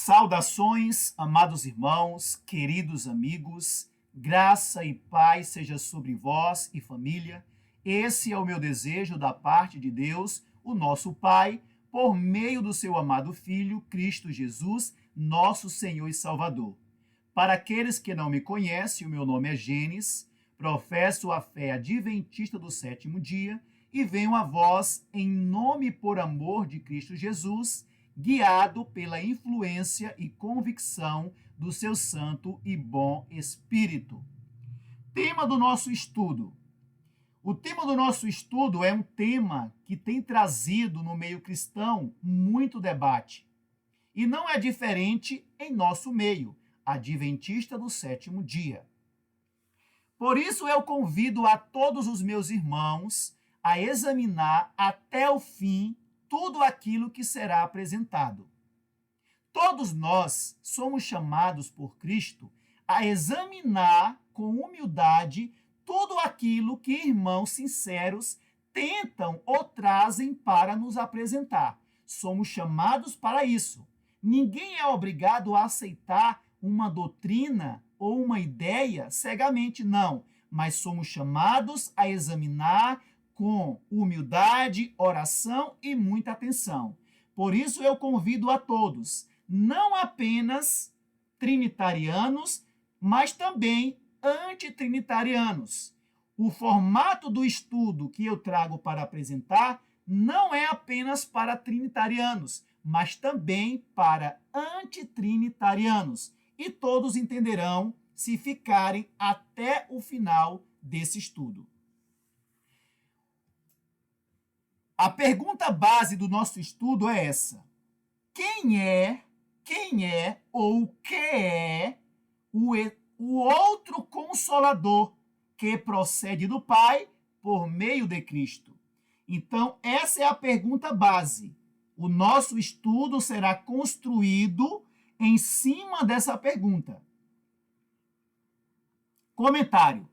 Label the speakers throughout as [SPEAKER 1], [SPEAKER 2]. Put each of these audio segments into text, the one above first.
[SPEAKER 1] Saudações, amados irmãos, queridos amigos, graça e paz seja sobre vós e família. Esse é o meu desejo da parte de Deus, o nosso Pai, por meio do seu amado Filho, Cristo Jesus, nosso Senhor e Salvador. Para aqueles que não me conhecem, o meu nome é Gênesis, professo a fé adventista do sétimo dia e venho a vós em nome e por amor de Cristo Jesus, guiado pela influência e convicção do seu santo e bom Espírito. Tema do nosso estudo. O tema do nosso estudo é um tema que tem trazido no meio cristão muito debate. E não é diferente em nosso meio, adventista do sétimo dia. Por isso eu convido a todos os meus irmãos a examinar até o fim tudo aquilo que será apresentado. Todos nós somos chamados por Cristo a examinar com humildade tudo aquilo que irmãos sinceros tentam ou trazem para nos apresentar. Somos chamados para isso. Ninguém é obrigado a aceitar uma doutrina ou uma ideia cegamente, não. Mas somos chamados a examinar com humildade, oração e muita atenção. Por isso eu convido a todos, não apenas trinitarianos, mas também antitrinitarianos. O formato do estudo que eu trago para apresentar não é apenas para trinitarianos, mas também para antitrinitarianos. E todos entenderão se ficarem até o final desse estudo. A pergunta base do nosso estudo é essa: quem é ou o que é o outro Consolador que procede do Pai por meio de Cristo? Então, essa é a pergunta base. O nosso estudo será construído em cima dessa pergunta. Comentário.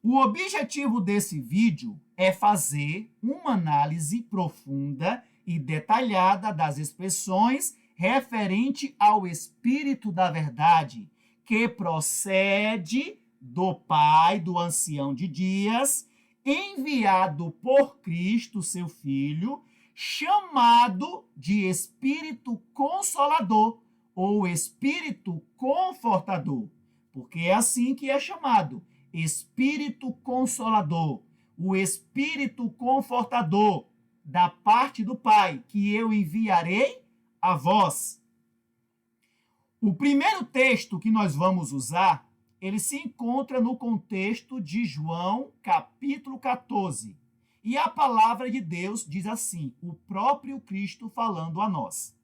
[SPEAKER 1] O objetivo desse vídeo é fazer uma análise profunda e detalhada das expressões referente ao Espírito da Verdade, que procede do Pai, do Ancião de Dias, enviado por Cristo, seu Filho, chamado de Espírito Consolador ou Espírito Confortador, porque é assim que é chamado, Espírito Consolador, o Espírito Confortador da parte do Pai, que eu enviarei a vós. O primeiro texto que nós vamos usar, ele se encontra no contexto de João, capítulo 14. E a palavra de Deus diz assim, o próprio Cristo falando a nós.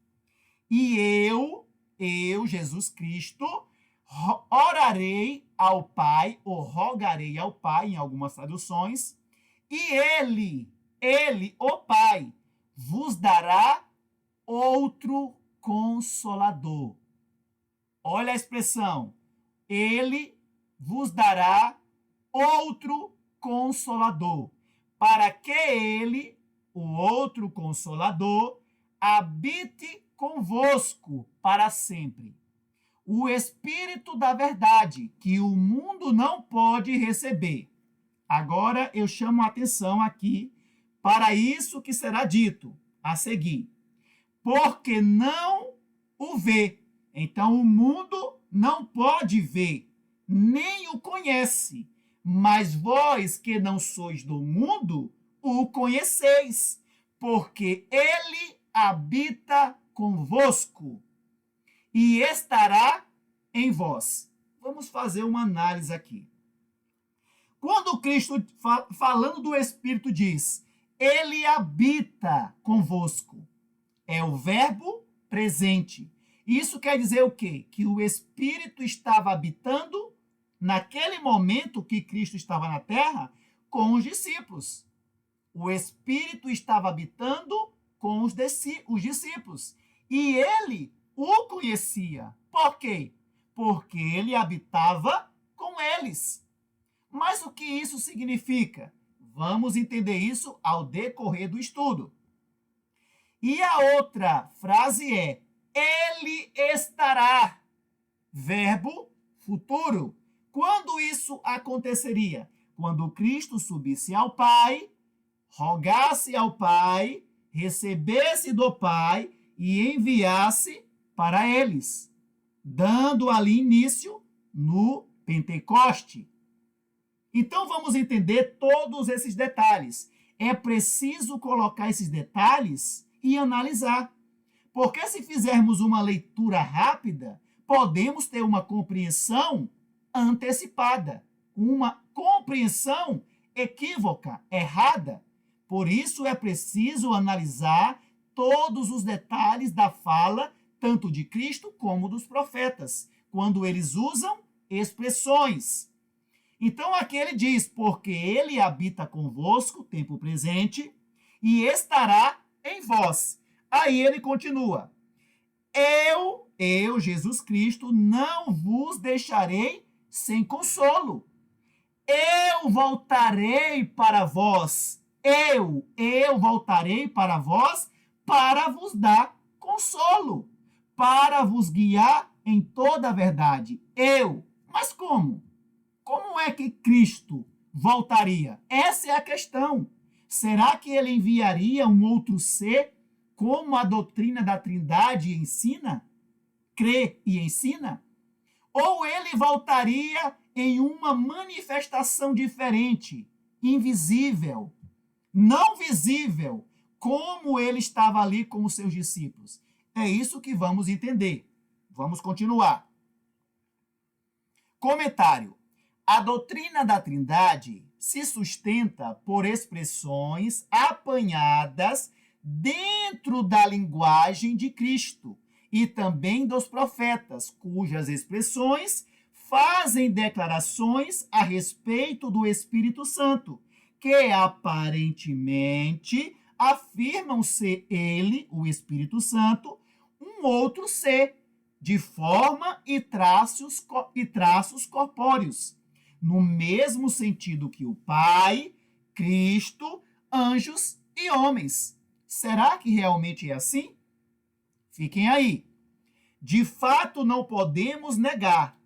[SPEAKER 1] E eu, Jesus Cristo, orarei ao Pai, ou rogarei ao Pai, em algumas traduções, e ele, o Pai, vos dará outro Consolador. Olha a expressão, ele vos dará outro Consolador, para que ele, o outro Consolador, habite convosco para sempre. O Espírito da Verdade, que o mundo não pode receber. Agora eu chamo a atenção aqui para isso que será dito a seguir. Porque não o vê. Então o mundo não pode ver, nem o conhece. Mas vós que não sois do mundo, o conheceis, porque ele habita convosco e estará em vós. Vamos fazer uma análise aqui. Quando Cristo, falando do Espírito, diz, ele habita convosco, é o verbo presente. Isso quer dizer o quê? Que o Espírito estava habitando, naquele momento que Cristo estava na terra, com os discípulos. O Espírito estava habitando com os discípulos. E ele o conhecia. Por quê? Porque ele habitava com eles. Mas o que isso significa? Vamos entender isso ao decorrer do estudo. E a outra frase é, ele estará. Verbo futuro. Quando isso aconteceria? Quando Cristo subisse ao Pai, rogasse ao Pai, recebesse do Pai e enviasse para eles, dando ali início no Pentecoste. Então vamos entender todos esses detalhes. É preciso colocar esses detalhes e analisar. Porque se fizermos uma leitura rápida, podemos ter uma compreensão antecipada, uma compreensão equívoca, errada. Por isso é preciso analisar todos os detalhes da fala, tanto de Cristo como dos profetas, quando eles usam expressões. Então aqui ele diz, porque ele habita convosco, tempo presente, e estará em vós. Aí ele continua, eu, Jesus Cristo, não vos deixarei sem consolo. Eu voltarei para vós. Eu voltarei para vós para vos dar consolo, para vos guiar em toda a verdade. Mas como? Como é que Cristo voltaria? Essa é a questão. Será que ele enviaria um outro ser, como a doutrina da Trindade ensina? Crê e ensina? Ou ele voltaria em uma manifestação diferente, invisível, não visível, como ele estava ali com os seus discípulos? É isso que vamos entender. Vamos continuar. Comentário. A doutrina da Trindade se sustenta por expressões apanhadas dentro da linguagem de Cristo e também dos profetas, cujas expressões fazem declarações a respeito do Espírito Santo, que aparentemente afirmam ser ele, o Espírito Santo, um outro ser, de forma e traços corpóreos, no mesmo sentido que o Pai, Cristo, anjos e homens. Será que realmente é assim? Fiquem aí. De fato, não podemos negar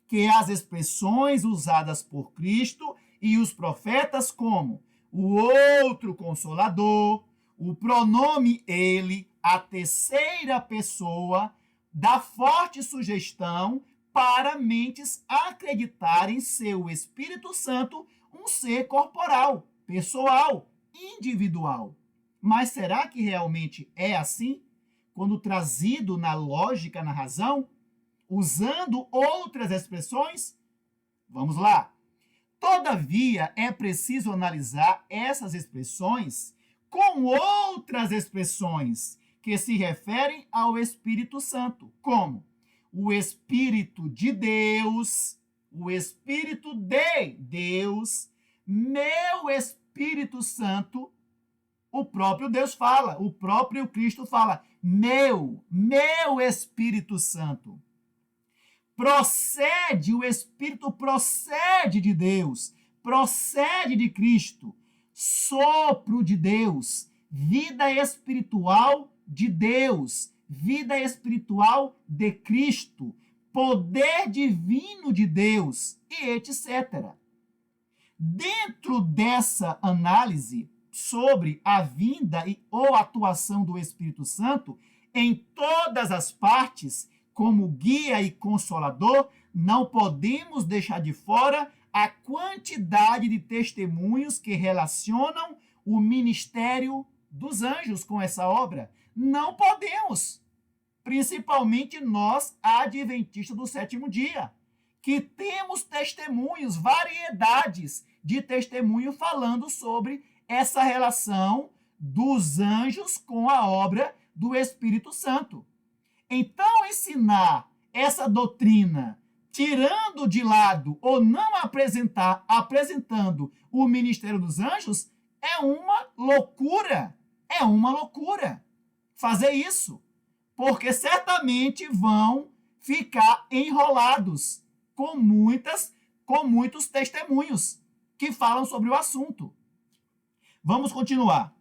[SPEAKER 1] que as expressões usadas por Cristo e os profetas, como o outro consolador, o pronome ele, a terceira pessoa, dá forte sugestão para mentes acreditarem ser o Espírito Santo um ser corporal, pessoal, individual. Mas será que realmente é assim? Quando trazido na lógica, na razão, usando outras expressões? Vamos lá. Todavia, é preciso analisar essas expressões com outras expressões que se referem ao Espírito Santo, como o Espírito de Deus, o Espírito de Deus, meu Espírito Santo. O próprio Deus fala, o próprio Cristo fala, meu Espírito Santo. O Espírito procede de Deus, procede de Cristo, sopro de Deus, vida espiritual de Deus, vida espiritual de Cristo, poder divino de Deus, e etc. Dentro dessa análise sobre a vinda ou atuação do Espírito Santo, em todas as partes, como guia e consolador, não podemos deixar de fora a quantidade de testemunhos que relacionam o ministério dos anjos com essa obra. Não podemos. Principalmente nós, adventistas do sétimo dia, que temos testemunhos, variedades de testemunho falando sobre essa relação dos anjos com a obra do Espírito Santo. Então, ensinar essa doutrina, tirando de lado ou não apresentando o ministério dos anjos, é uma loucura. É uma loucura fazer isso, porque certamente vão ficar enrolados com muitos testemunhos que falam sobre o assunto. Vamos continuar.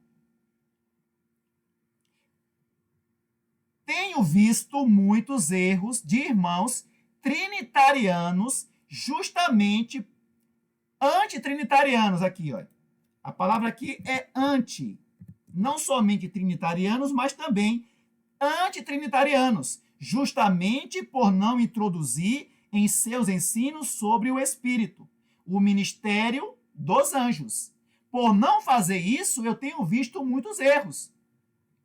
[SPEAKER 1] tenho visto muitos erros de irmãos trinitarianos, justamente antitrinitarianos aqui, ó. A palavra aqui é anti, não somente trinitarianos, mas também antitrinitarianos, justamente por não introduzir em seus ensinos sobre o Espírito, o ministério dos anjos. Por não fazer isso, eu tenho visto muitos erros.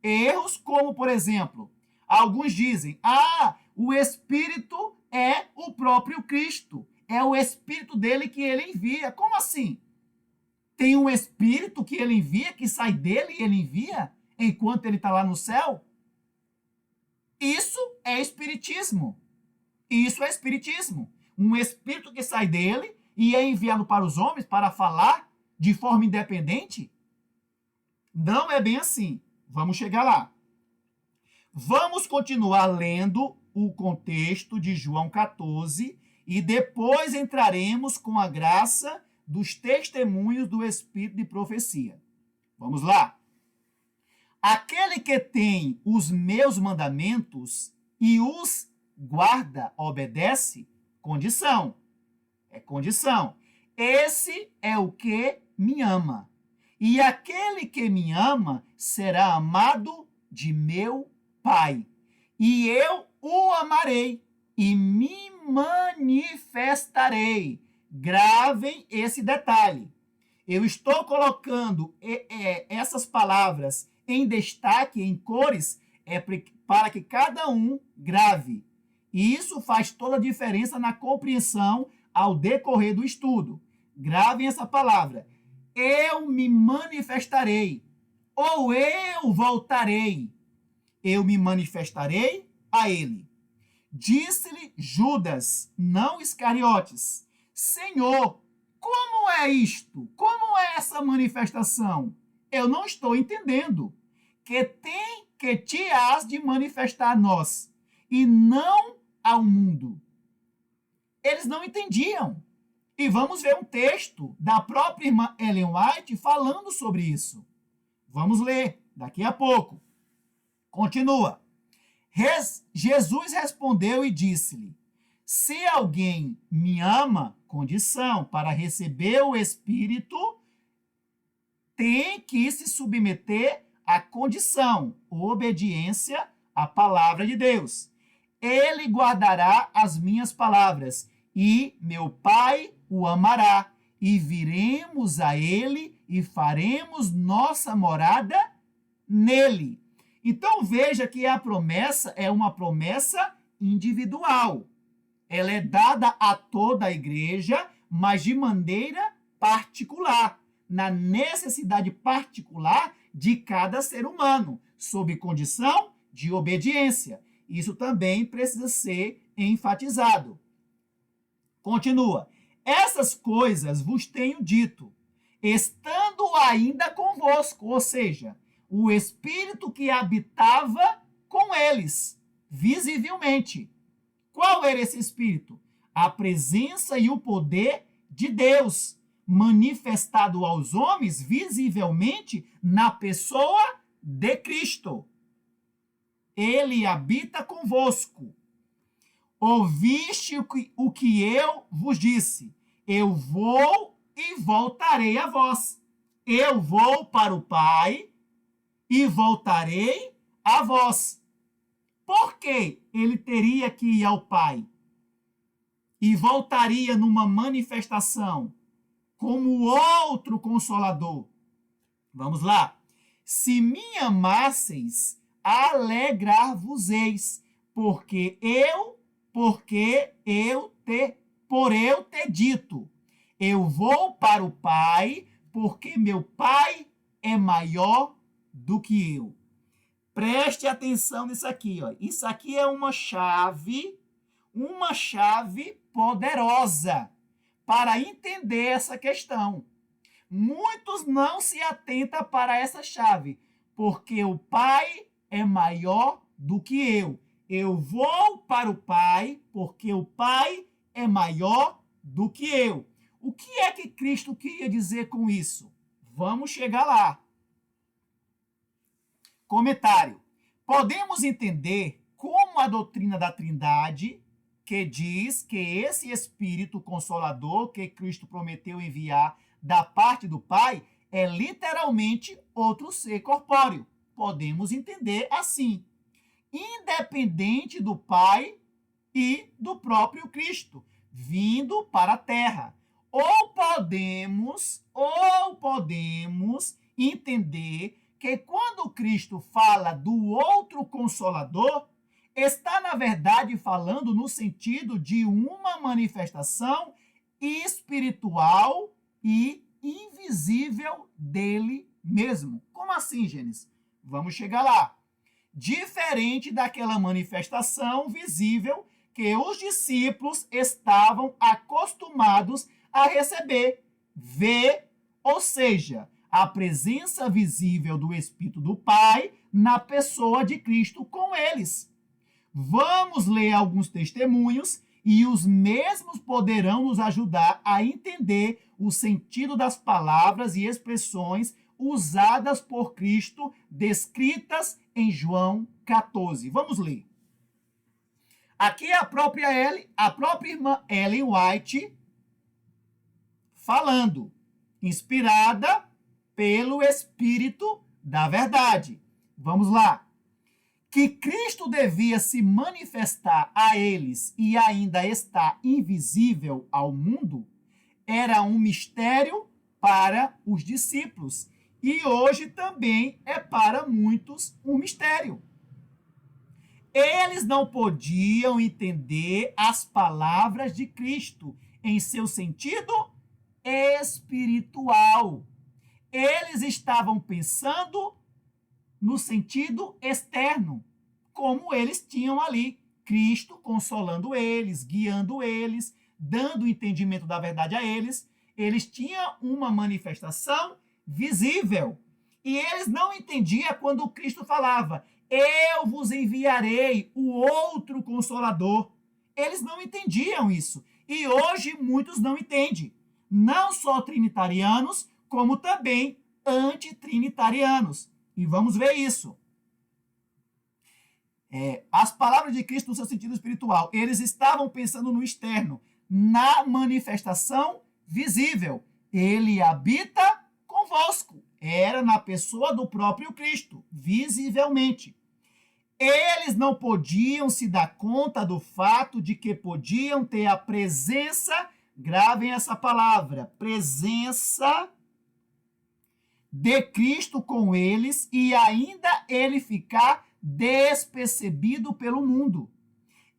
[SPEAKER 1] Erros como, por exemplo, alguns dizem, o Espírito é o próprio Cristo, é o Espírito dele que ele envia. Como assim? Tem um Espírito que ele envia, que sai dele e ele envia, enquanto ele está lá no céu? Isso é espiritismo. Isso é espiritismo. Um Espírito que sai dele e é enviado para os homens para falar de forma independente? Não é bem assim. Vamos chegar lá. Vamos continuar lendo o contexto de João 14 e depois entraremos com a graça dos testemunhos do Espírito de profecia. Vamos lá. Aquele que tem os meus mandamentos e os guarda, obedece, condição. É condição. Esse é o que me ama. E aquele que me ama será amado de meu Pai. E eu o amarei e me manifestarei. Gravem esse detalhe. Eu estou colocando essas palavras em destaque, em cores, para que cada um grave. E isso faz toda a diferença na compreensão ao decorrer do estudo. Gravem essa palavra. Eu me manifestarei, ou eu voltarei. Eu me manifestarei a ele. Disse-lhe Judas, não Iscariotes, Senhor, como é isto? Como é essa manifestação? Eu não estou entendendo. Que tem que te has de manifestar a nós, e não ao mundo. Eles não entendiam. E vamos ver um texto da própria irmã Ellen White falando sobre isso. Vamos ler daqui a pouco. Continua. Jesus respondeu e disse-lhe, se alguém me ama, condição, para receber o Espírito, tem que se submeter à condição, obediência à palavra de Deus. Ele guardará as minhas palavras, e meu Pai o amará, e viremos a ele e faremos nossa morada nele. Então veja que a promessa é uma promessa individual. Ela é dada a toda a igreja, mas de maneira particular, na necessidade particular de cada ser humano, sob condição de obediência. Isso também precisa ser enfatizado. Continua. Essas coisas vos tenho dito, estando ainda convosco, ou seja, o Espírito que habitava com eles, visivelmente. Qual era esse Espírito? A presença e o poder de Deus, manifestado aos homens visivelmente na pessoa de Cristo. Ele habita convosco. Ouviste o que eu vos disse. Eu vou e voltarei a vós. Eu vou para o Pai e voltarei a vós. Por que ele teria que ir ao Pai? E voltaria numa manifestação como outro Consolador. Vamos lá. Se me amasseis, alegrar-vos-eis, por eu ter dito, eu vou para o Pai, porque meu Pai é maior do que eu. Preste atenção nisso aqui, ó. Isso aqui é uma chave poderosa para entender essa questão. Muitos não se atentam para essa chave, porque o Pai é maior do que eu. Eu vou para o Pai, porque o Pai é maior do que eu. O que é que Cristo queria dizer com isso? Vamos chegar lá. Comentário. Podemos entender como a doutrina da Trindade, que diz que esse Espírito Consolador que Cristo prometeu enviar da parte do Pai é literalmente outro ser corpóreo. Podemos entender assim, independente do Pai e do próprio Cristo, vindo para a Terra. Ou podemos entender que quando Cristo fala do outro Consolador, está, na verdade, falando no sentido de uma manifestação espiritual e invisível dele mesmo. Como assim, Gênesis? Vamos chegar lá. Diferente daquela manifestação visível que os discípulos estavam acostumados a receber, ver, ou seja, a presença visível do Espírito do Pai na pessoa de Cristo com eles. Vamos ler alguns testemunhos e os mesmos poderão nos ajudar a entender o sentido das palavras e expressões usadas por Cristo, descritas em João 14. Vamos ler. Aqui é a própria irmã Ellen White falando, inspirada pelo Espírito da Verdade. Vamos lá. Que Cristo devia se manifestar a eles e ainda está invisível ao mundo era um mistério para os discípulos e hoje também é para muitos um mistério. Eles não podiam entender as palavras de Cristo em seu sentido espiritual. Eles estavam pensando no sentido externo, como eles tinham ali, Cristo consolando eles, guiando eles, dando o entendimento da verdade a eles. Eles tinham uma manifestação visível. E eles não entendiam quando Cristo falava, eu vos enviarei o outro Consolador. Eles não entendiam isso. E hoje muitos não entendem. Não só trinitarianos, como também antitrinitarianos. E vamos ver isso. As palavras de Cristo no seu sentido espiritual. Eles estavam pensando no externo, na manifestação visível. Ele habita convosco. Era na pessoa do próprio Cristo, visivelmente. Eles não podiam se dar conta do fato de que podiam ter a presença, gravem essa palavra, presença de Cristo com eles e ainda ele ficar despercebido pelo mundo.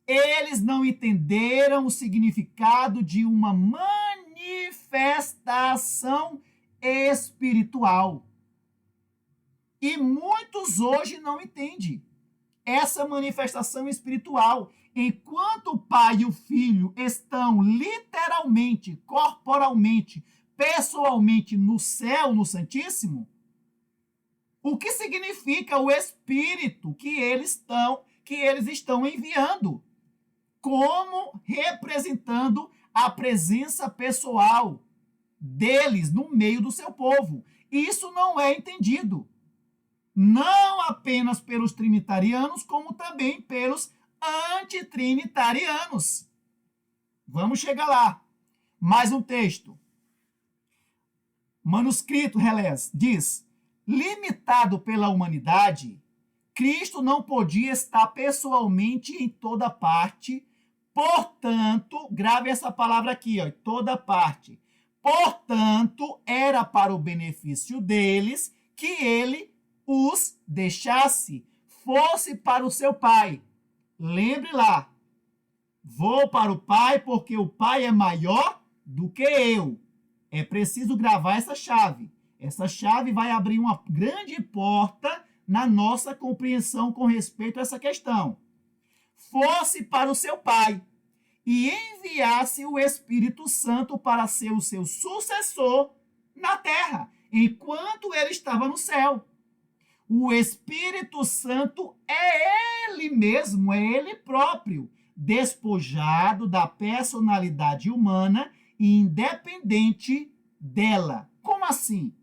[SPEAKER 1] Eles não entenderam o significado de uma manifestação espiritual. E muitos hoje não entendem essa manifestação espiritual. Enquanto o Pai e o Filho estão literalmente, corporalmente, pessoalmente no céu, no Santíssimo, o que significa o Espírito que eles estão enviando, como representando a presença pessoal deles no meio do seu povo. Isso não é entendido, não apenas pelos trinitarianos, como também pelos antitrinitarianos. Vamos chegar lá. Mais um texto. Manuscrito Relés diz, limitado pela humanidade, Cristo não podia estar pessoalmente em toda parte, portanto, grave essa palavra aqui, ó, toda parte. Portanto, era para o benefício deles que ele os deixasse, fosse para o seu Pai. Lembre lá, vou para o Pai porque o Pai é maior do que eu. É preciso gravar essa chave. Essa chave vai abrir uma grande porta na nossa compreensão com respeito a essa questão. Fosse para o seu Pai e enviasse o Espírito Santo para ser o seu sucessor na terra, enquanto ele estava no céu. O Espírito Santo é ele mesmo, é ele próprio, despojado da personalidade humana e independente dela. Como assim?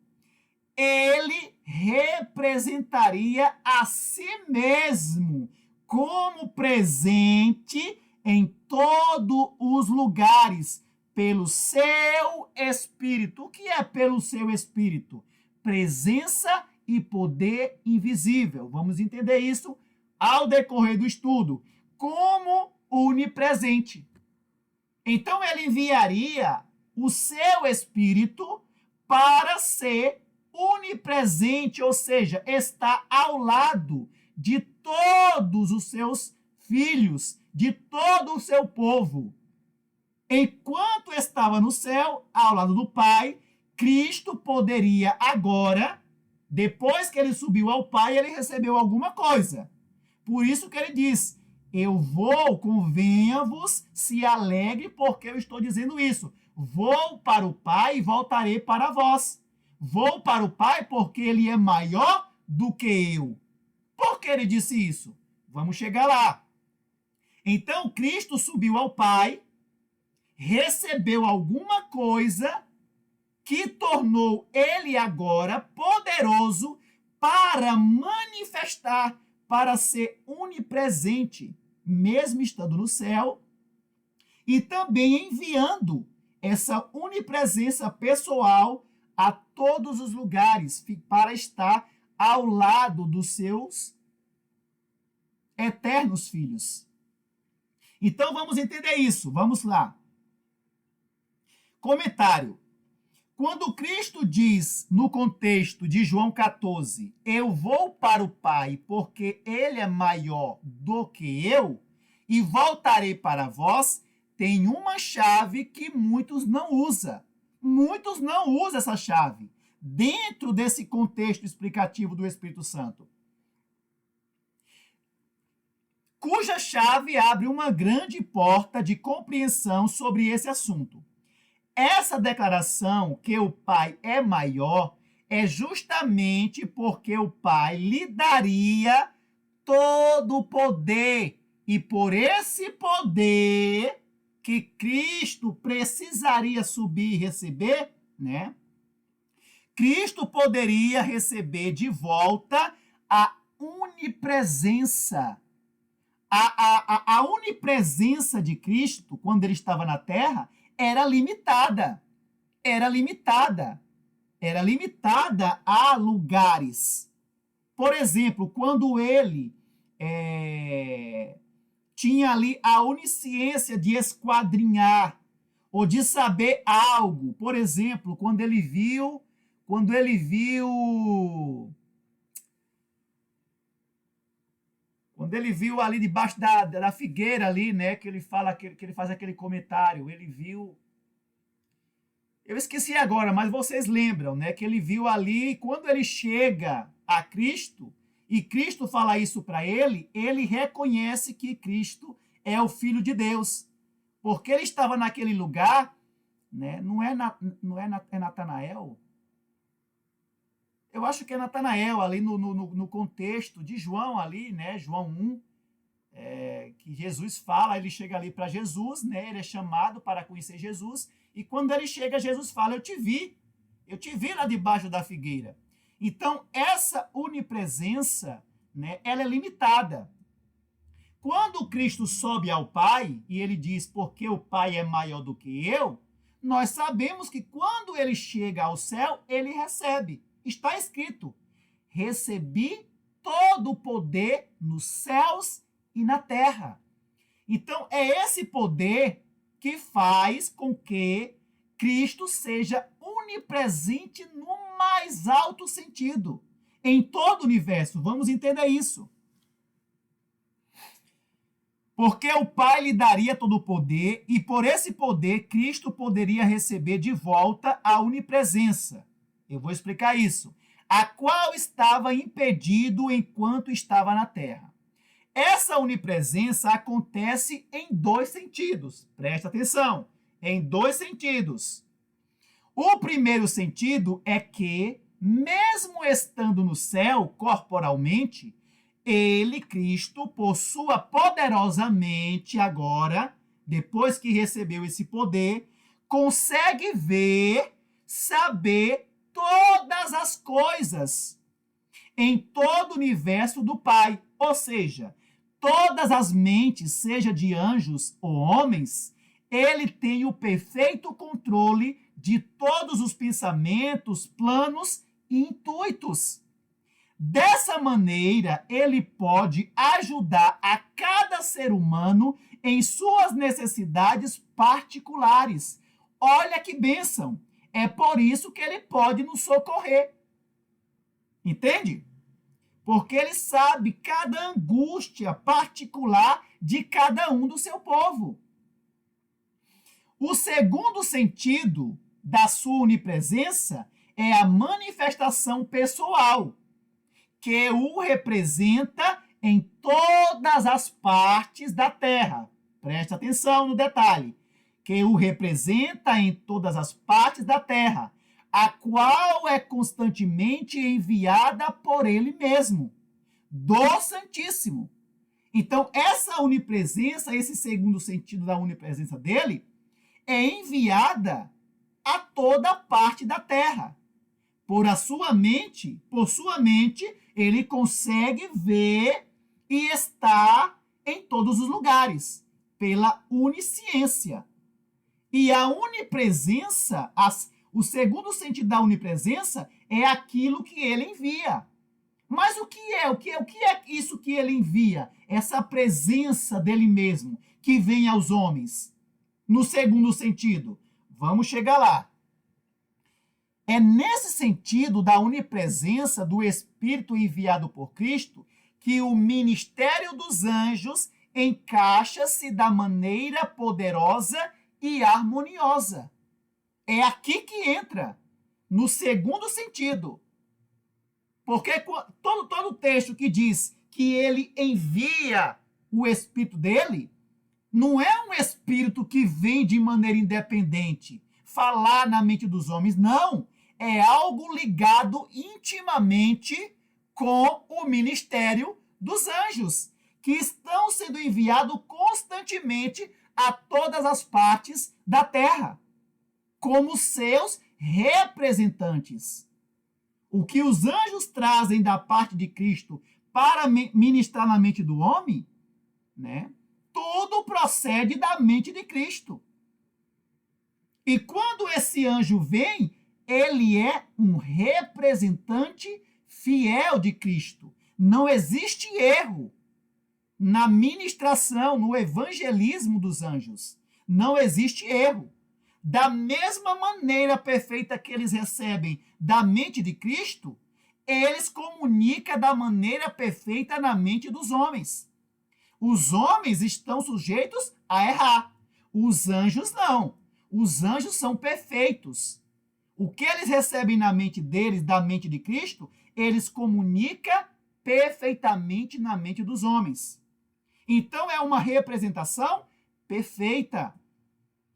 [SPEAKER 1] Ele representaria a si mesmo como presente em todos os lugares, pelo seu Espírito. O que é pelo seu Espírito? Presença e poder invisível. Vamos entender isso ao decorrer do estudo. Como onipresente. Então, ele enviaria o seu Espírito para ser onipresente, ou seja, está ao lado de todos os seus filhos, de todo o seu povo. Enquanto estava no céu, ao lado do Pai, Cristo poderia agora, depois que ele subiu ao Pai, ele recebeu alguma coisa. Por isso que ele diz, eu vou, convenha-vos, se alegre, porque eu estou dizendo isso. Vou para o Pai e voltarei para vós. Vou para o Pai porque ele é maior do que eu. Por que ele disse isso? Vamos chegar lá. Então, Cristo subiu ao Pai, recebeu alguma coisa que tornou ele agora poderoso para manifestar, para ser onipresente, mesmo estando no céu, e também enviando essa onipresença pessoal a todos os lugares, para estar ao lado dos seus eternos filhos. Então, vamos entender isso. Vamos lá. Comentário. Quando Cristo diz, no contexto de João 14, eu vou para o Pai porque ele é maior do que eu e voltarei para vós, tem uma chave que muitos não usam. Muitos não usam essa chave dentro desse contexto explicativo do Espírito Santo, cuja chave abre uma grande porta de compreensão sobre esse assunto. Essa declaração que o Pai é maior é justamente porque o Pai lhe daria todo o poder. E por esse poder que Cristo precisaria subir e receber, né? Cristo poderia receber de volta a onipresença. A onipresença de Cristo, quando ele estava na terra, era limitada. Era limitada. Era limitada a lugares. Por exemplo, quando ele tinha ali a onisciência de esquadrinhar ou de saber algo. Por exemplo, quando ele viu ali debaixo da figueira ali, né, que ele faz aquele comentário, ele viu, eu esqueci agora, mas vocês lembram, né, que ele viu ali, quando ele chega a Cristo, e Cristo fala isso para ele, ele reconhece que Cristo é o Filho de Deus, porque ele estava naquele lugar, né, é Natanael? Eu acho que é Natanael, ali no contexto de João, ali, né? João 1, que Jesus fala, ele chega ali para Jesus, né? Ele é chamado para conhecer Jesus, e quando ele chega, Jesus fala, eu te vi lá debaixo da figueira. Então, essa onipresença, né, ela é limitada. Quando Cristo sobe ao Pai, e ele diz, porque o Pai é maior do que eu, nós sabemos que quando ele chega ao céu, ele recebe. Está escrito, recebi todo o poder nos céus e na terra. Então, é esse poder que faz com que Cristo seja onipresente no mais alto sentido, em todo o universo. Vamos entender isso. Porque o Pai lhe daria todo o poder, e por esse poder, Cristo poderia receber de volta a onipresença. Eu vou explicar isso. A qual estava impedido enquanto estava na terra. Essa onipresença acontece em dois sentidos. Presta atenção. Em dois sentidos. O primeiro sentido é que, mesmo estando no céu corporalmente, ele, Cristo, possua poderosamente agora, depois que recebeu esse poder, consegue ver, saber todas as coisas em todo o universo do Pai. Ou seja, todas as mentes, seja de anjos ou homens, ele tem o perfeito controle de todos os pensamentos, planos e intuitos. Dessa maneira, ele pode ajudar a cada ser humano em suas necessidades particulares. Olha que bênção! É por isso que ele pode nos socorrer. Entende? Porque ele sabe cada angústia particular de cada um do seu povo. O segundo sentido da sua onipresença é a manifestação pessoal, que o representa em todas as partes da terra. Preste atenção no detalhe. Que o representa em todas as partes da terra, a qual é constantemente enviada por ele mesmo, do Santíssimo. Então, essa onipresença, esse segundo sentido da onipresença dele, é enviada a toda parte da terra. Por sua mente, ele consegue ver e estar em todos os lugares, pela onisciência. E a onipresença, o segundo sentido da onipresença é aquilo que ele envia. Mas o que é isso que ele envia? Essa presença dele mesmo, que vem aos homens. No segundo sentido, vamos chegar lá. É nesse sentido da onipresença do Espírito enviado por Cristo que o ministério dos anjos encaixa-se da maneira poderosa e harmoniosa. É aqui que entra, no segundo sentido. Porque todo texto que diz que ele envia o Espírito dele, não é um Espírito que vem de maneira independente, falar na mente dos homens, não. É algo ligado intimamente com o ministério dos anjos, que estão sendo enviados constantemente a todas as partes da terra, como seus representantes. O que os anjos trazem da parte de Cristo para ministrar na mente do homem, né? Tudo procede da mente de Cristo. E quando esse anjo vem, ele é um representante fiel de Cristo. Não existe erro na ministração, no evangelismo dos anjos. Não existe erro. Da mesma maneira perfeita que eles recebem da mente de Cristo, eles comunicam da maneira perfeita na mente dos homens. Os homens estão sujeitos a errar. Os anjos não. Os anjos são perfeitos. O que eles recebem na mente deles, da mente de Cristo, eles comunicam perfeitamente na mente dos homens. Então, é uma representação perfeita.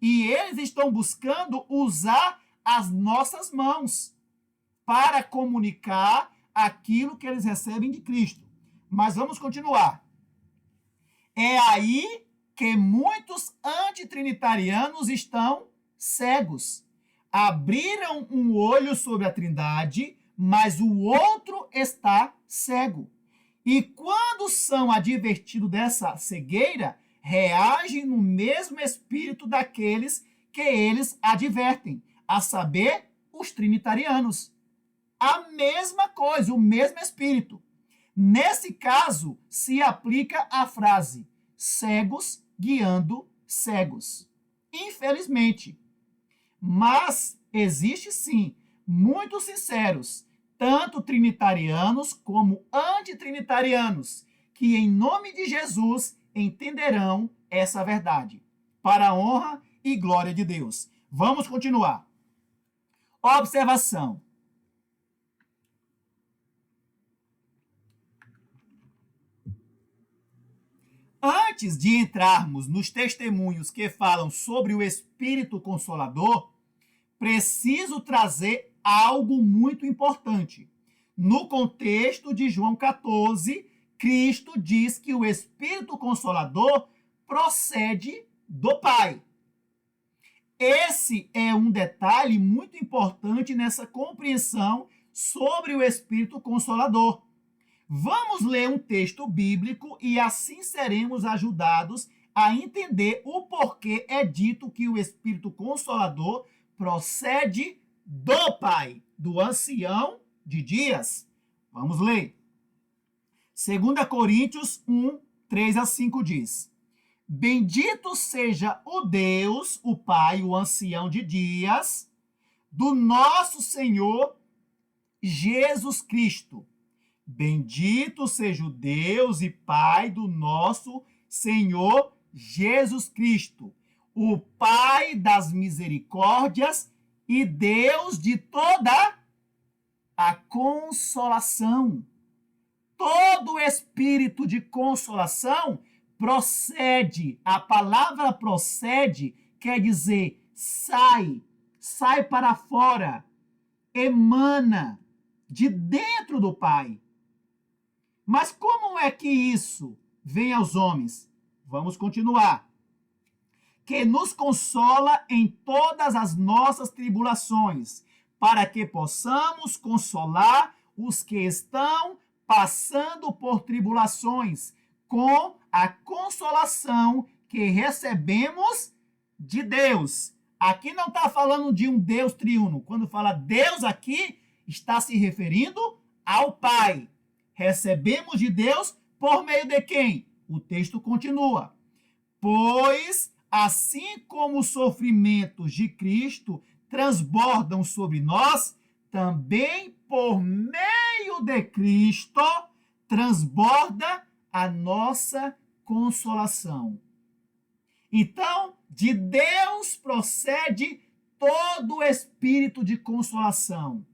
[SPEAKER 1] E eles estão buscando usar as nossas mãos para comunicar aquilo que eles recebem de Cristo. Mas vamos continuar. É aí que muitos antitrinitarianos estão cegos. Abriram um olho sobre a Trindade, mas o outro está cego. E quando são advertidos dessa cegueira, reagem no mesmo espírito daqueles que eles advertem, a saber, os trinitarianos. A mesma coisa, o mesmo espírito. Nesse caso, se aplica a frase cegos guiando cegos. Infelizmente. Mas existe sim muitos sinceros, tanto trinitarianos como antitrinitarianos, que em nome de Jesus entenderão essa verdade, para a honra e glória de Deus. Vamos continuar. Observação. Antes de entrarmos nos testemunhos que falam sobre o Espírito Consolador, preciso trazer algo muito importante. No contexto de João 14, Cristo diz que o Espírito Consolador procede do Pai. Esse é um detalhe muito importante nessa compreensão sobre o Espírito Consolador. Vamos ler um texto bíblico e assim seremos ajudados a entender o porquê é dito que o Espírito Consolador procede do Pai, do ancião de dias. Vamos ler. 2 Coríntios 1, 3 a 5 diz: Bendito seja o Deus, o Pai, o ancião de dias, do nosso Senhor Jesus Cristo. Bendito seja o Deus e Pai do nosso Senhor Jesus Cristo, o Pai das misericórdias e Deus de toda a consolação. Todo espírito de consolação procede. A palavra procede quer dizer sai para fora, emana de dentro do Pai. Mas como é que isso vem aos homens? Vamos continuar. Que nos consola em todas as nossas tribulações, para que possamos consolar os que estão passando por tribulações, com a consolação que recebemos de Deus. Aqui não está falando de um Deus triuno. Quando fala Deus aqui, está se referindo ao Pai. Recebemos de Deus por meio de quem? O texto continua. Pois, assim como os sofrimentos de Cristo transbordam sobre nós, também por meio de Cristo transborda a nossa consolação. Então, de Deus procede todo o espírito de consolação.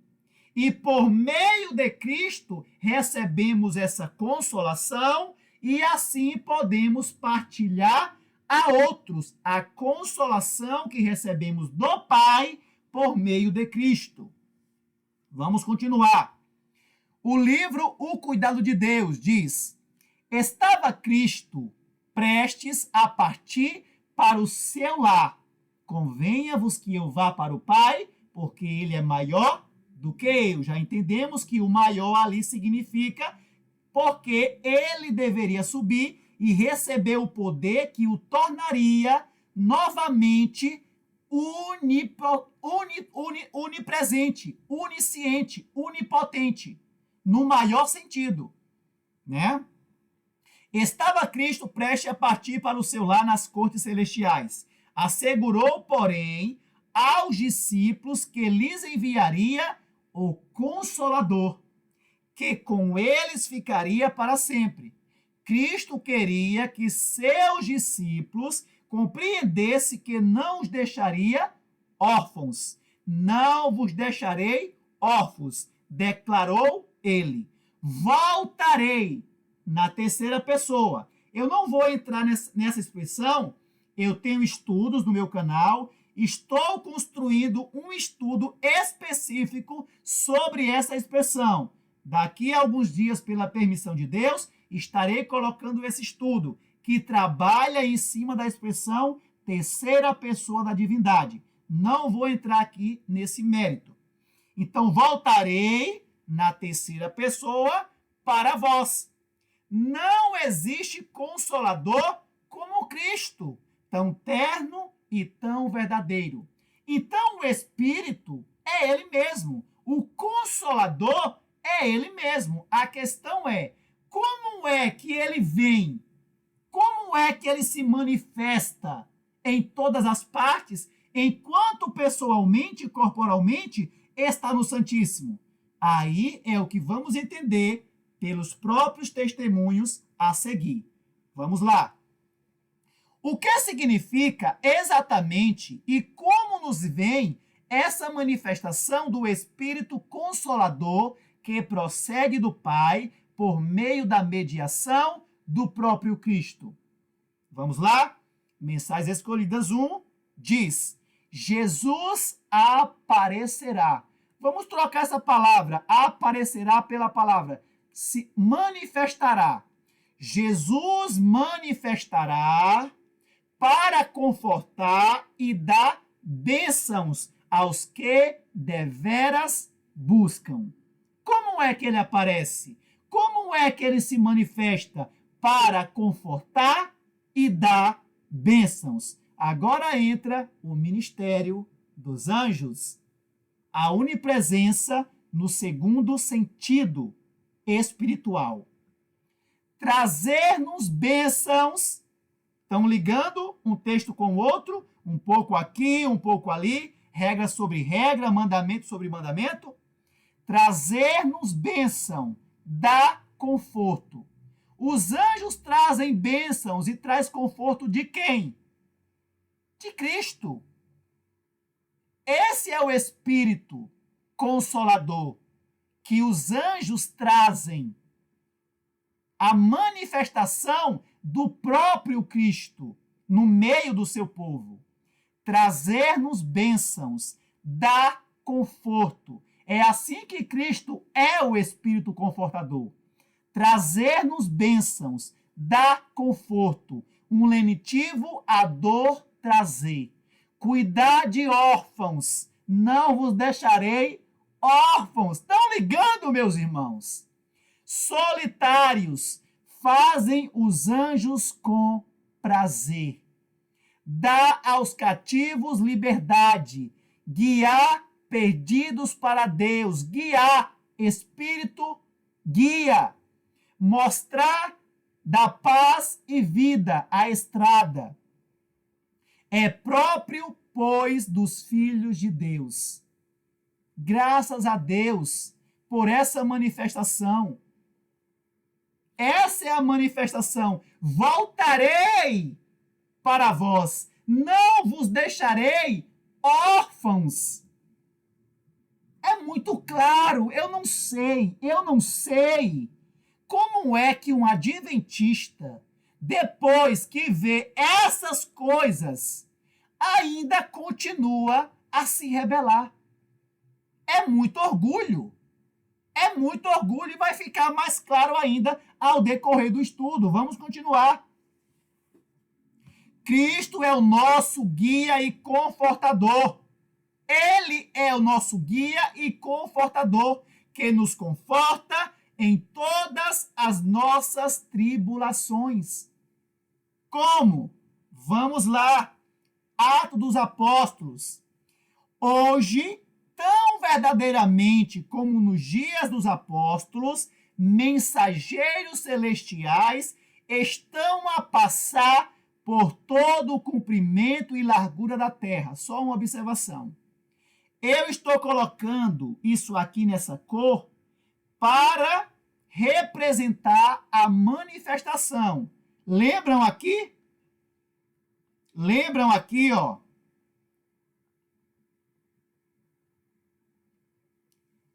[SPEAKER 1] E por meio de Cristo recebemos essa consolação e assim podemos partilhar a outros a consolação que recebemos do Pai por meio de Cristo. Vamos continuar. O livro O Cuidado de Deus diz: Estava Cristo prestes a partir para o seu lar. Convenha-vos que eu vá para o Pai, porque ele é maior do que eu. Já entendemos que o maior ali significa porque ele deveria subir e receber o poder que o tornaria novamente onipresente, onisciente, onipotente, no maior sentido, né? Estava Cristo prestes a partir para o seu lar nas cortes celestiais. Assegurou, porém, aos discípulos que lhes enviaria o Consolador, que com eles ficaria para sempre. Cristo queria que seus discípulos compreendessem que não os deixaria órfãos. Não vos deixarei órfãos, declarou ele. Voltarei na terceira pessoa. Eu não vou entrar nessa expressão. Eu tenho estudos no meu canal. Estou construindo um estudo específico sobre essa expressão. Daqui a alguns dias, pela permissão de Deus, estarei colocando esse estudo, que trabalha em cima da expressão terceira pessoa da divindade. Não vou entrar aqui nesse mérito. Então, voltarei na terceira pessoa para vós. Não existe consolador como Cristo, tão terno e tão verdadeiro. Então, o Espírito é ele mesmo. O Consolador é ele mesmo. A questão é, como é que ele vem? Como é que ele se manifesta em todas as partes, enquanto pessoalmente e corporalmente está no Santíssimo? Aí é o que vamos entender pelos próprios testemunhos a seguir. Vamos lá. O que significa exatamente e como nos vem essa manifestação do Espírito Consolador que procede do Pai por meio da mediação do próprio Cristo? Vamos lá? Mensagens Escolhidas 1 diz: Jesus aparecerá. Vamos trocar essa palavra aparecerá pela palavra se manifestará. Jesus manifestará para confortar e dar bênçãos aos que deveras buscam. Como é que ele aparece? Como é que ele se manifesta? Para confortar e dar bênçãos. Agora entra o ministério dos anjos. A onipresença no segundo sentido espiritual. Trazer-nos bênçãos. Estão ligando um texto com o outro, um pouco aqui, um pouco ali, regra sobre regra, mandamento sobre mandamento. Trazer-nos bênção, dá conforto. Os anjos trazem bênçãos e traz conforto de quem? De Cristo. Esse é o Espírito Consolador que os anjos trazem. A manifestação do próprio Cristo no meio do seu povo. Trazer-nos bênçãos, dar conforto. É assim que Cristo é o Espírito Confortador. Trazer-nos bênçãos, dar conforto. Um lenitivo, a dor, trazer. Cuidar de órfãos. Não vos deixarei órfãos. Estão ligando, meus irmãos? Solitários. Fazem os anjos com prazer. Dá aos cativos liberdade. Guiar perdidos para Deus. Guiar. Espírito guia. Mostrar da paz e vida a estrada. É próprio, pois, dos filhos de Deus. Graças a Deus por essa manifestação. Essa é a manifestação. Voltarei para vós. Não vos deixarei órfãos. É muito claro. Eu não sei como é que um adventista, depois que vê essas coisas, ainda continua a se rebelar. É muito orgulho. É muito orgulho e vai ficar mais claro ainda ao decorrer do estudo. Vamos continuar. Cristo é o nosso guia e confortador. Ele é o nosso guia e confortador, que nos conforta em todas as nossas tribulações. Como? Vamos lá. Atos dos Apóstolos. Hoje, tão verdadeiramente como nos dias dos apóstolos, mensageiros celestiais estão a passar por todo o comprimento e largura da terra. Só uma observação. Eu estou colocando isso aqui nessa cor para representar a manifestação. Lembram aqui? Lembram aqui, ó?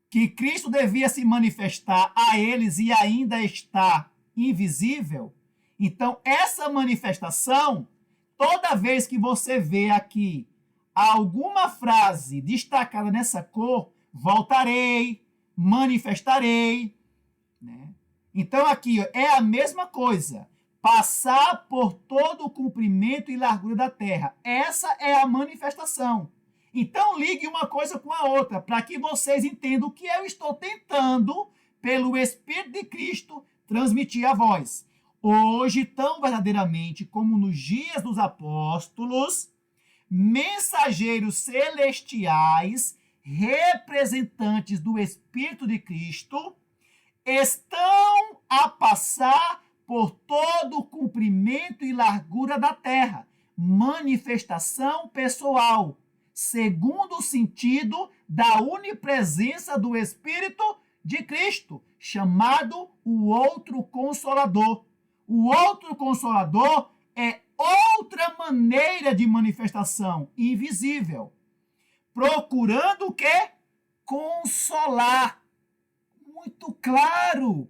[SPEAKER 1] Que Cristo devia se manifestar a eles e ainda está invisível. Então, essa manifestação, toda vez que você vê aqui alguma frase destacada nessa cor, voltarei, manifestarei, né? Então, aqui ó, é a mesma coisa. Passar por todo o comprimento e largura da terra. Essa é a manifestação. Então, ligue uma coisa com a outra, para que vocês entendam o que eu estou tentando, pelo Espírito de Cristo, transmitir a vós. Hoje, tão verdadeiramente como nos dias dos apóstolos, mensageiros celestiais, representantes do Espírito de Cristo, estão a passar por todo o comprimento e largura da terra. Manifestação pessoal, segundo o sentido da onipresença do Espírito de Cristo, chamado o outro Consolador. O outro Consolador é outra maneira de manifestação, invisível. Procurando o quê? Consolar. Muito claro.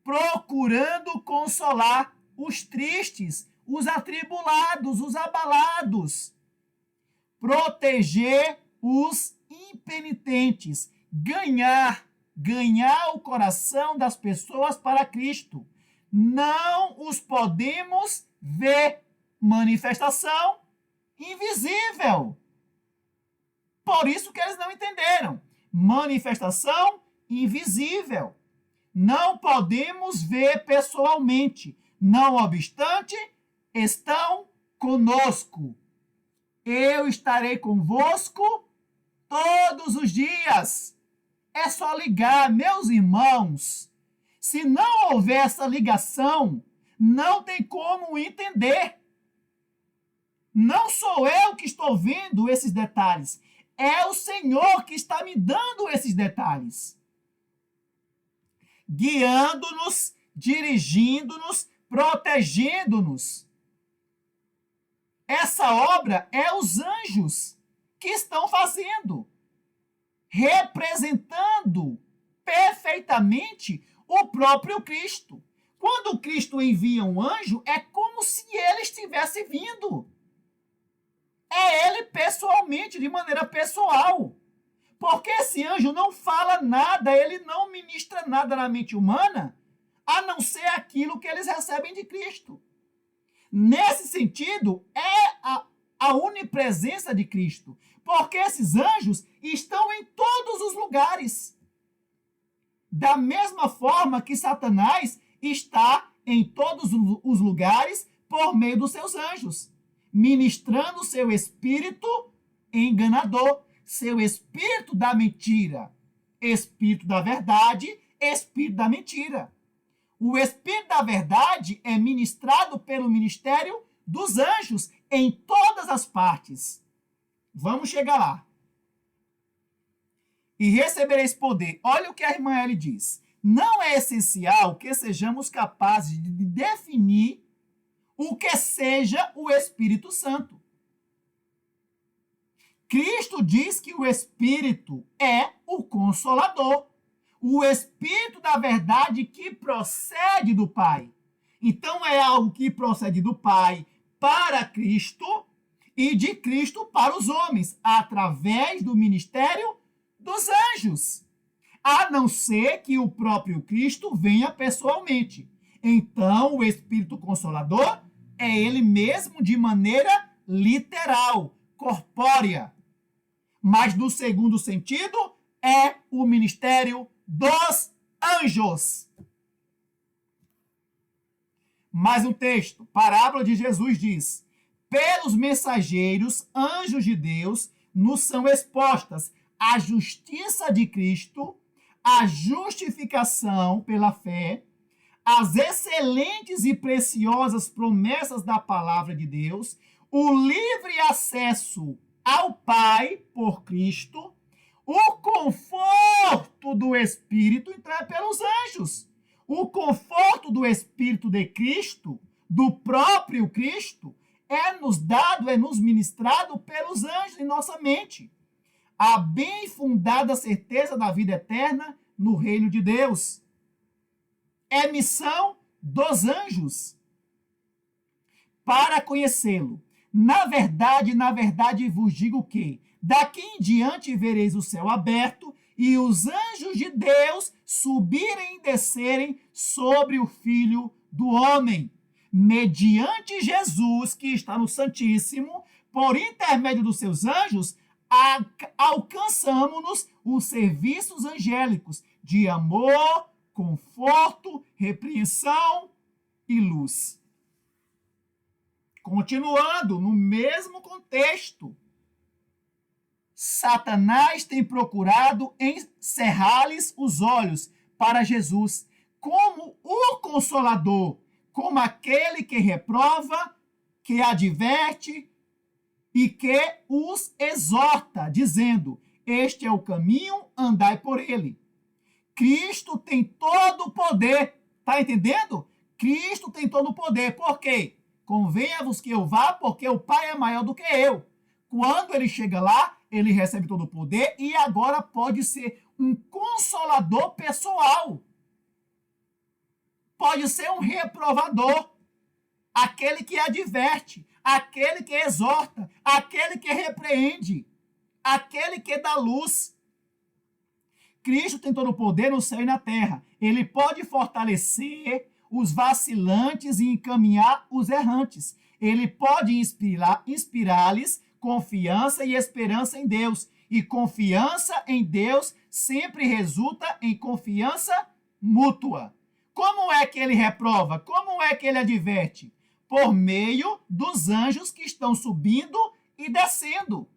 [SPEAKER 1] Procurando consolar os tristes, os atribulados, os abalados. Proteger os impenitentes. Ganhar o coração das pessoas para Cristo. Não os podemos ver. Manifestação invisível. Por isso que eles não entenderam. Manifestação invisível. não podemos ver pessoalmente. Não obstante, estão conosco. Eu estarei convosco todos os dias. É só ligar, meus irmãos. Se não houver essa ligação, não tem como entender. Não sou eu que estou vendo esses detalhes. É o Senhor que está me dando esses detalhes. Guiando-nos, dirigindo-nos, protegendo-nos. Essa obra é os anjos que estão fazendo, representando perfeitamente o próprio Cristo. Quando Cristo envia um anjo, é como se ele estivesse vindo. É ele pessoalmente, de maneira pessoal. Porque esse anjo não fala nada, ele não ministra nada na mente humana, a não ser aquilo que eles recebem de Cristo. Nesse sentido, é a onipresença de Cristo. Porque esses anjos estão em todos os lugares. Da mesma forma que Satanás está em todos os lugares por meio dos seus anjos, ministrando seu espírito enganador, seu espírito da mentira, espírito da verdade, espírito da mentira. O espírito da verdade é ministrado pelo ministério dos anjos em todas as partes. Vamos chegar lá. E recebereis poder. Olha o que a irmã Ellie diz. Não é essencial que sejamos capazes de definir o que seja o Espírito Santo. Cristo diz que o Espírito é o Consolador, o Espírito da verdade que procede do Pai. Então é algo que procede do Pai para Cristo e de Cristo para os homens, através do ministério dos anjos, a não ser que o próprio Cristo venha pessoalmente. Então, o Espírito Consolador é ele mesmo de maneira literal, corpórea. Mas, no segundo sentido, é o ministério dos anjos. Mais um texto, parábola de Jesus diz: pelos mensageiros, anjos de Deus, nos são expostas a justiça de Cristo, a justificação pela fé, as excelentes e preciosas promessas da palavra de Deus, o livre acesso ao Pai por Cristo, o conforto do Espírito, então é pelos anjos. O conforto do Espírito de Cristo, do próprio Cristo, é nos dado, é nos ministrado pelos anjos em nossa mente. A bem fundada certeza da vida eterna no reino de Deus. É missão dos anjos para conhecê-lo. Na verdade vos digo que daqui em diante vereis o céu aberto e os anjos de Deus subirem e descerem sobre o Filho do Homem. Mediante Jesus, que está no Santíssimo, por intermédio dos seus anjos, alcançamos-nos os serviços angélicos de amor, conforto, repreensão e luz. Continuando no mesmo contexto, Satanás tem procurado encerrar-lhes os olhos para Jesus como o Consolador, como aquele que reprova, que adverte e que os exorta, dizendo: este é o caminho, andai por ele. Cristo tem todo o poder. Está entendendo? Cristo tem todo o poder. Por quê? Convenha-vos que eu vá, porque o Pai é maior do que eu. Quando ele chega lá, ele recebe todo o poder e agora pode ser um consolador pessoal. Pode ser um reprovador. Aquele que adverte, aquele que exorta, aquele que repreende, aquele que dá luz. Cristo tem todo o poder no céu e na terra. Ele pode fortalecer os vacilantes e encaminhar os errantes. Ele pode inspirar-lhes confiança e esperança em Deus. E confiança em Deus sempre resulta em confiança mútua. Como é que ele reprova? Como é que ele adverte? Por meio dos anjos que estão subindo e descendo.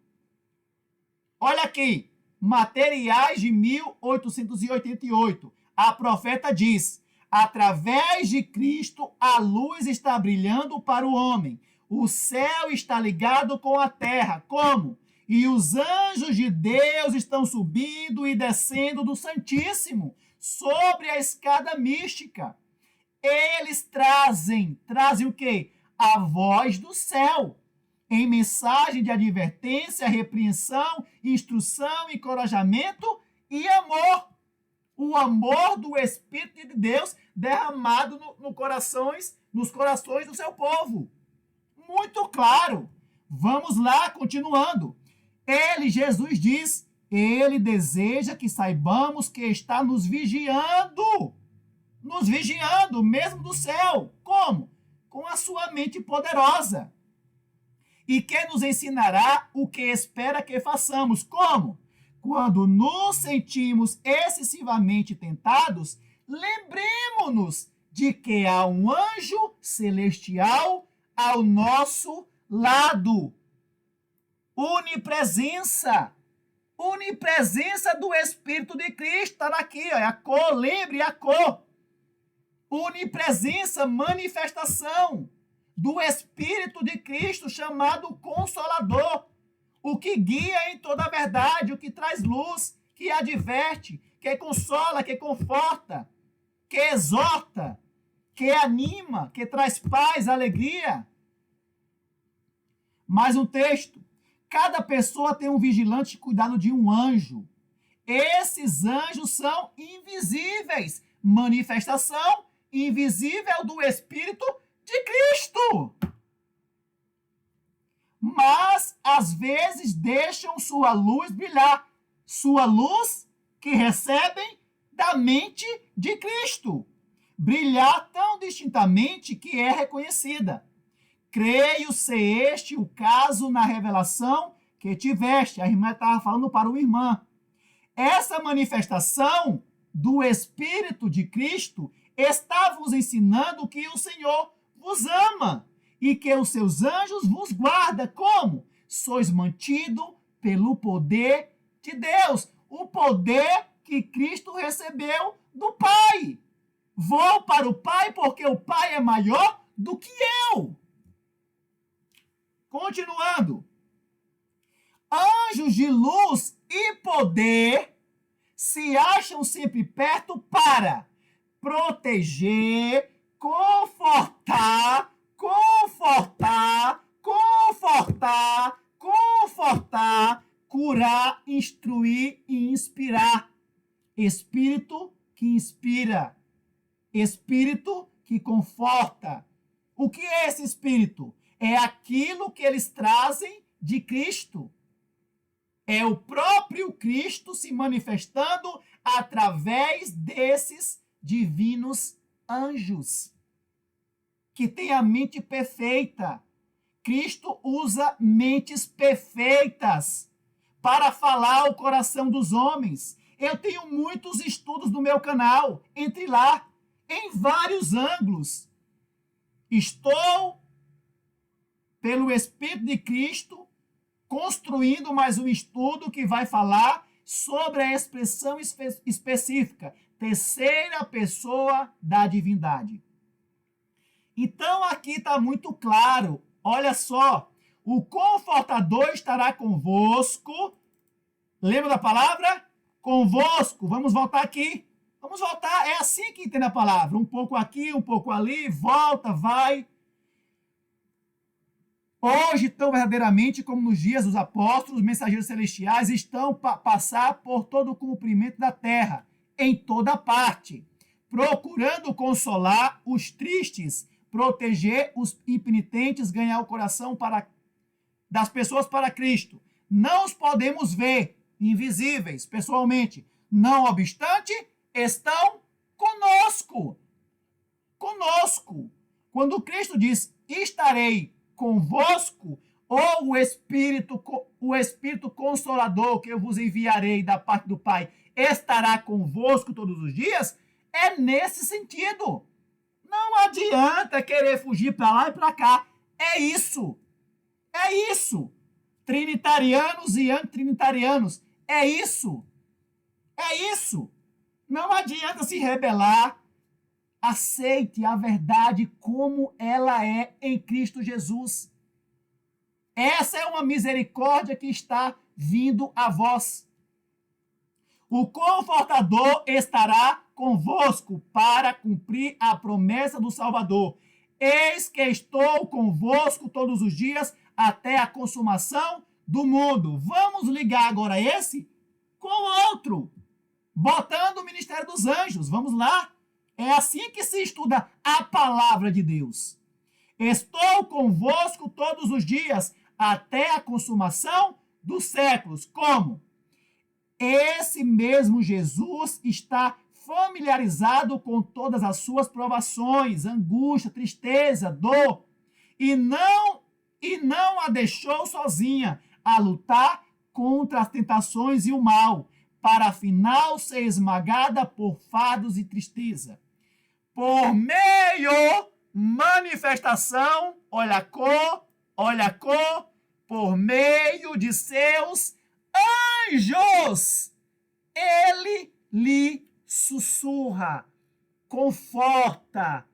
[SPEAKER 1] Olha aqui, Materiais de 1888. A profeta diz: através de Cristo, a luz está brilhando para o homem. O céu está ligado com a terra. Como? E os anjos de Deus estão subindo e descendo do Santíssimo, sobre a escada mística. Eles trazem o quê? A voz do céu, em mensagem de advertência, repreensão, instrução, encorajamento e amor. O amor do Espírito de Deus derramado nos corações do seu povo. Muito claro. Vamos lá, continuando. Jesus diz, ele deseja que saibamos que está nos vigiando, mesmo do céu. Como? Com a sua mente poderosa. E que nos ensinará o que espera que façamos. Como? Quando nos sentimos excessivamente tentados, lembremos-nos de que há um anjo celestial ao nosso lado. Onipresença do Espírito de Cristo. Está aqui, ó, é a cor, lembre a cor. Onipresença, manifestação do Espírito de Cristo, chamado Consolador. O que guia em toda a verdade, o que traz luz, que adverte, que consola, que conforta, que exorta, que anima, que traz paz, alegria. Mais um texto. Cada pessoa tem um vigilante cuidado de um anjo. Esses anjos são invisíveis. Manifestação invisível do Espírito de Cristo. Mas, às vezes, deixam sua luz brilhar. Sua luz que recebem da mente de Cristo. Brilhar tão distintamente que é reconhecida. Creio ser este o caso na revelação que tiveste. A irmã estava falando para o irmão. Essa manifestação do Espírito de Cristo está vos ensinando que o Senhor vos ama e que os seus anjos vos guardam. Como? Sois mantido pelo poder de Deus. O poder que Cristo recebeu do Pai. Vou para o Pai porque o Pai é maior do que eu. Continuando. Anjos de luz e poder se acham sempre perto para proteger, confortar, curar, instruir e inspirar. Espírito que inspira. Espírito que conforta. O que é esse Espírito? É aquilo que eles trazem de Cristo. É o próprio Cristo se manifestando através desses divinos anjos, que têm a mente perfeita. Cristo usa mentes perfeitas para falar ao coração dos homens. Eu tenho muitos estudos no meu canal. Entre lá, em vários ângulos. Estou, pelo Espírito de Cristo, construindo mais um estudo que vai falar sobre a expressão específica, terceira pessoa da divindade. Então, aqui está muito claro. Olha só, o Confortador estará convosco. Lembra da palavra? Convosco. Vamos voltar aqui. Vamos voltar. É assim que entende a palavra. Um pouco aqui, um pouco ali, volta, vai. Hoje, tão verdadeiramente como nos dias dos apóstolos, os mensageiros celestiais estão passar por todo o comprimento da terra, em toda parte, procurando consolar os tristes, proteger os impenitentes, ganhar o coração das pessoas para Cristo. Não os podemos ver, invisíveis, pessoalmente. Não obstante, estão conosco. Conosco. Quando Cristo diz, estarei convosco, ou o Espírito Consolador que eu vos enviarei da parte do Pai estará convosco todos os dias, É nesse sentido. Não adianta querer fugir para lá e para cá. É isso. É isso. Trinitarianos e antitrinitarianos. É isso. É isso. Não adianta se rebelar. Aceite a verdade como ela é em Cristo Jesus. Essa é uma misericórdia que está vindo a vós. O Confortador estará convosco para cumprir a promessa do Salvador. Eis que estou convosco todos os dias até a consumação do mundo. Vamos ligar agora esse com outro, botando o ministério dos anjos. Vamos lá. É assim que se estuda a palavra de Deus. Estou convosco todos os dias até a consumação dos séculos. Como? Esse mesmo Jesus está familiarizado com todas as suas provações, angústia, tristeza, dor, e não a deixou sozinha a lutar contra as tentações e o mal, para afinal ser esmagada por fardos e tristeza. Por meio, manifestação, olha a cor, por meio de seus anjos, ele lhe sussurra, conforta,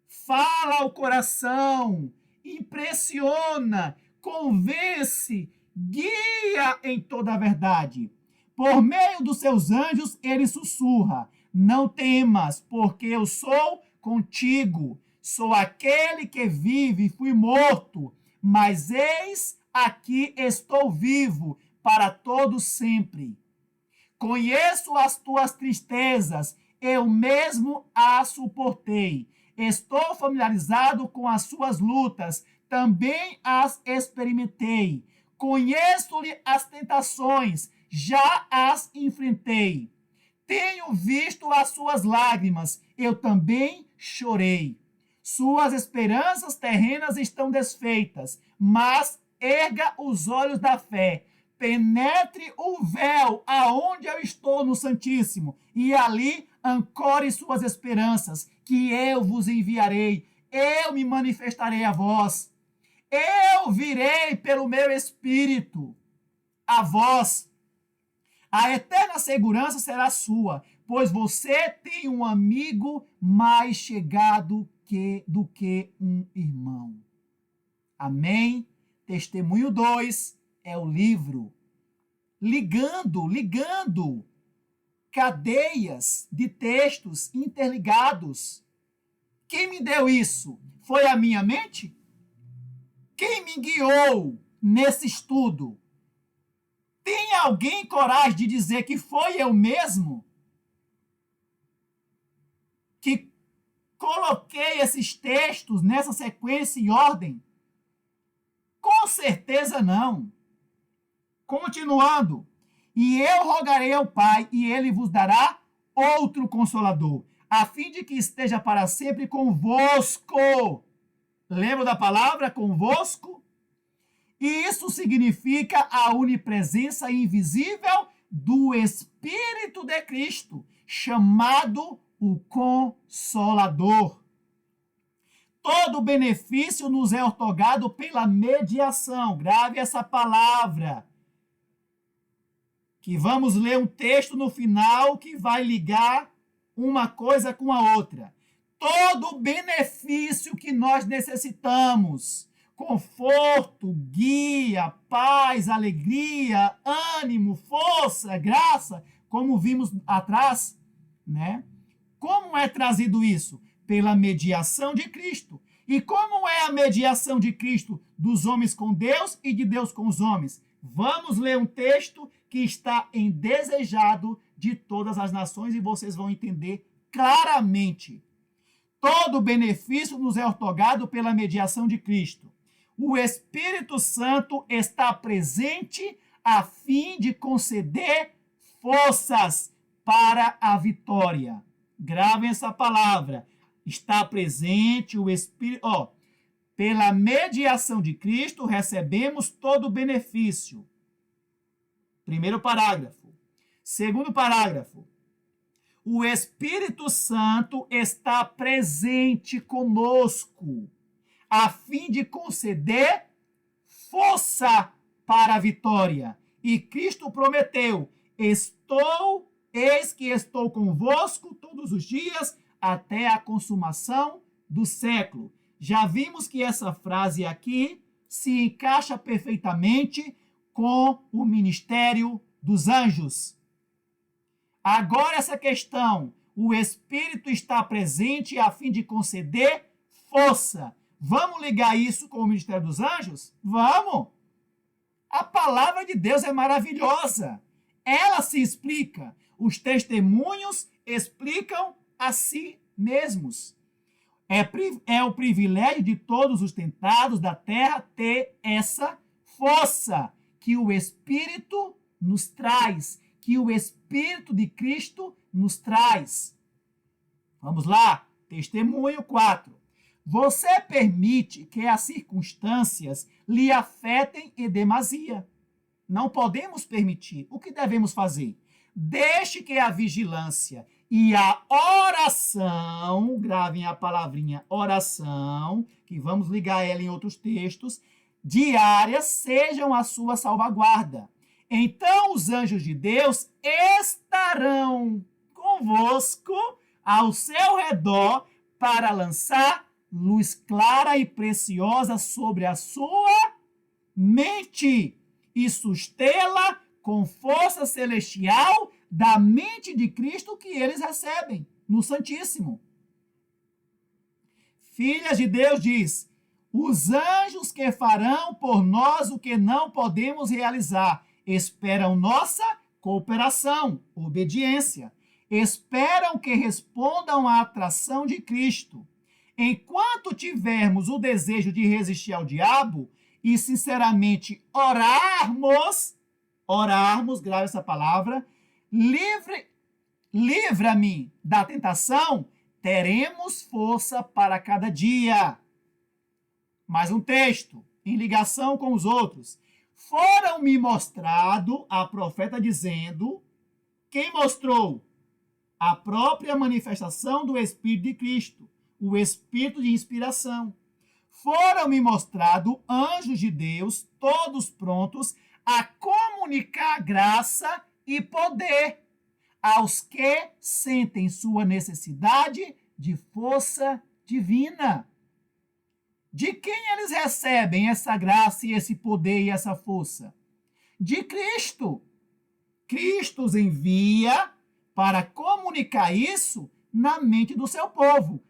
[SPEAKER 1] fala ao coração, impressiona, convence, guia em toda a verdade. Por meio dos seus anjos, ele sussurra: não temas, porque eu sou contigo. Sou aquele que vive e fui morto, mas eis aqui estou vivo para todo sempre. Conheço as tuas tristezas, eu mesmo as suportei. Estou familiarizado com as suas lutas, também as experimentei. Conheço-lhe as tentações, já as enfrentei. Tenho visto as suas lágrimas, eu também chorei. Suas esperanças terrenas estão desfeitas, mas erga os olhos da fé. Penetre o véu aonde eu estou no Santíssimo, e ali ancore suas esperanças, que eu vos enviarei, eu me manifestarei a vós. Eu virei pelo meu Espírito a vós. A eterna segurança será sua, pois você tem um amigo mais chegado do que um irmão. Amém? Testemunho 2 é o livro. Ligando cadeias de textos interligados. Quem me deu isso? Foi a minha mente? Quem me guiou nesse estudo? Tem alguém coragem de dizer que foi eu mesmo que coloquei esses textos nessa sequência e ordem? Com certeza não. Continuando. E eu rogarei ao Pai, e ele vos dará outro Consolador, a fim de que esteja para sempre convosco. Lembra da palavra convosco? E isso significa a onipresença invisível do Espírito de Cristo, chamado o Consolador. Todo benefício nos é otorgado pela mediação. Grave essa palavra. Que vamos ler um texto no final que vai ligar uma coisa com a outra. Todo benefício que nós necessitamos, conforto, guia, paz, alegria, ânimo, força, graça, como vimos atrás, né? Como é trazido isso? Pela mediação de Cristo. E como é a mediação de Cristo dos homens com Deus e de Deus com os homens? Vamos ler um texto que está em Desejado de Todas as Nações e vocês vão entender claramente. Todo benefício nos é otorgado pela mediação de Cristo. O Espírito Santo está presente a fim de conceder forças para a vitória. Gravem essa palavra. Está presente o Espírito. Pela mediação de Cristo recebemos todo o benefício. Primeiro parágrafo. Segundo parágrafo. o Espírito Santo está presente conosco, a fim de conceder força para a vitória. E Cristo prometeu: eis que estou convosco todos os dias até a consumação do século. Já vimos que essa frase aqui se encaixa perfeitamente com o ministério dos anjos. Agora essa questão, o Espírito está presente a fim de conceder força. Vamos ligar isso com o ministério dos anjos? Vamos! A palavra de Deus é maravilhosa. Ela se explica. Os testemunhos explicam a si mesmos. É o privilégio de todos os tentados da terra ter essa força que o Espírito nos traz, que o Espírito de Cristo nos traz. Vamos lá, testemunho 4. Você permite que as circunstâncias lhe afetem em demasia. Não podemos permitir. O que devemos fazer? Deixe que a vigilância e a oração, gravem a palavrinha oração, que vamos ligar ela em outros textos, diárias sejam a sua salvaguarda. Então os anjos de Deus estarão convosco ao seu redor para lançar luz clara e preciosa sobre a sua mente e sustê-la com força celestial da mente de Cristo que eles recebem no Santíssimo. Filhas de Deus diz: os anjos que farão por nós o que não podemos realizar esperam nossa cooperação, obediência. Esperam que respondam à atração de Cristo. Enquanto tivermos o desejo de resistir ao diabo e sinceramente orarmos, grave essa palavra, livra-me da tentação, teremos força para cada dia. Mais um texto, em ligação com os outros. Foram-me mostrado, a profeta dizendo, quem mostrou? A própria manifestação do Espírito de Cristo, o Espírito de inspiração. Foram-me mostrado anjos de Deus, todos prontos a comunicar graça e poder aos que sentem sua necessidade de força divina. De quem eles recebem essa graça e esse poder e essa força? De Cristo. Cristo os envia para comunicar isso na mente do seu povo.